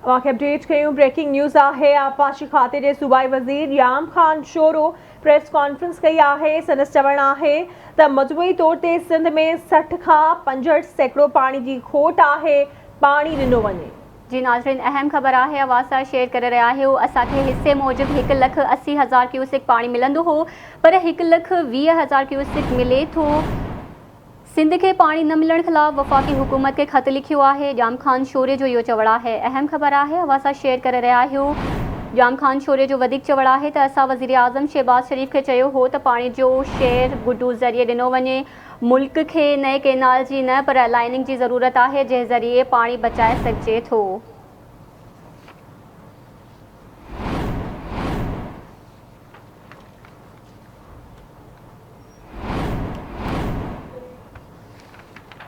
अवांखे update कयूं। Breaking news आहे। आबपाशी खाते जे सूबाई वज़ीर याम खान शोरो प्रेस कॉन्फ्रेंस कई आहे। संदसि चवणु आहे त मजमूई तौर ते सिंध में 60 खां 65 सैकड़ो पाणी जी खोट आहे। पाणी ॾिनो वञे। जी नाज़रीन, अहम ख़बर आहे आवाज़ सां शेयर करे रहिया आहियो। असांखे हिसे मूजिबि 1,80,000 क्यूसिक पाणी मिलंदो हो, पर 1,20,000 क्यूसिक मिले थो। सिंध के पानी न मिलण खिलाफ़ वफ़ाक़ी हुकूमत के ख़त लिखियो आहे। जाम खान शोरे जो इहो चवणु आहे। अहम ख़बर आहे आवाज़ सां शेयर करे रहिया आहियो। जाम खान शोरे जो वधीक चवणु आहे त असां वज़ीर आज़म शहबाज़ शरीफ़ खे चयो हो त पाणी जो शेयर गुडू ज़रिए ॾिनो वञे। मुल्क खे नए केनाल जी न पर लाइनिंग जी ज़रूरत आहे, जंहिं ज़रिए पाणी बचाए सघिजे थो।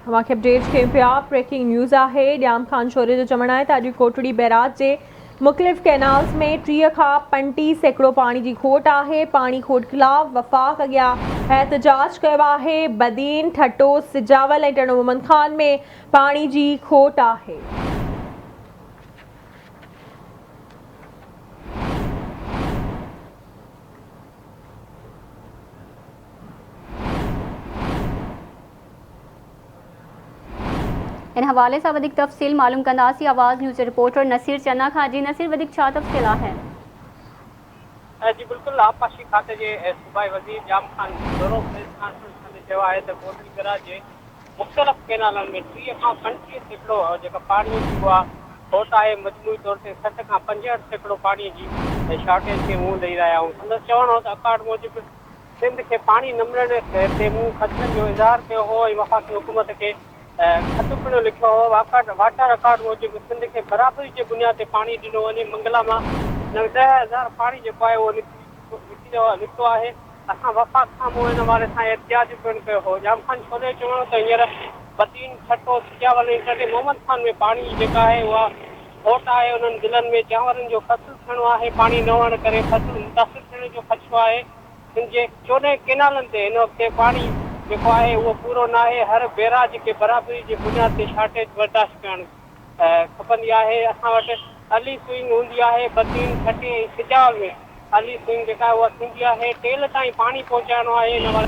अवांखे अपडेट कयूं पिया। ब्रेकिंग न्यूज़ आहे। जाम खान शोरे जो चवणु आहे त अॼु कोटड़ी बैराज जे मुख़्तलिफ़ कैनाल्स में 30 खां 35 सैकड़ो पाणी जी खोट आहे। पाणी खोट खिलाफ़ वफ़ाक़ अॻियां एहतजाज कयो आहे। बदीन, ठटो, सिजावल ऐं टणो मोहम्मद खान में पाणी जी खोट आहे। इन हवाले से वधिक तफ़सील मालूम कंदासीं आवाज़ न्यूज़ रिपोर्टर नसीर चन्ना खां। जी नसीर, वधिक छा तफ़सील आहे? जी बिल्कुलु, आबपाशी खाते जे सूबाई वज़ीर जाम खान शोरो प्रेस कॉन्फ्रेंस में चयो आहे त कोटड़ी बैराज जे मुख़्तलिफ़ कैनालनि में 30 खां 35 सैकड़ो जेका पाणी जी उहा खोट आहे। मजमूई तौर ते 60 खां 65 सैकड़ो पाणीअ जी शॉर्टेज खे मुंहुं ॾेई रहिया आहियूं। संदसि चवणु हो त अकार्ड मूजिबि सिंध खे पाणी न मिलण ते मुंहुं ख़दशनि जो इज़हार कयो हो ऐं वफ़ाक़ी हुकूमत खे ख़त पिणु लिखियो हो। वाटर अकार्ड मूजिबि सिंध खे बराबरी जे बुनियाद ते पाणी ॾिनो वञे। मंगला मां 10,000 पाणी जेको आहे उहो निकितो आहे। असां वफ़ाक़ खां मुंहुं हिन वारे सां एहतिजाज पिणु कयो हो। जाम खान शोरे चवणो त हींअर बदीन, ठटो, सिजावल ऐं टणे मोहम्मद खान में पाणी जेका आहे उहा खोट आहे। उन्हनि ज़िलनि में चांवरनि जो फ़सुलु थियणो आहे। पाणी न हुअण करे फ़सुलु मुतासिर थियण जो ख़दशो आहे। हिन जे 14 कैनालनि ते हिन वक़्तु पाणी जेको आहे उहो पूरो न आहे। हर बैराज खे बराबरी जे बुनियाद ते शॉर्टेज बर्दाश्त करणु खपंदी आहे। असां वटि अर्ली स्विंग हूंदी आहे। बदीन, ठटे ऐं सिजावल में अर्ली स्विंग जेका आहे उहा थींदी आहे। टेल ताईं पाणी पहुचाइणो आहे। हिन वारे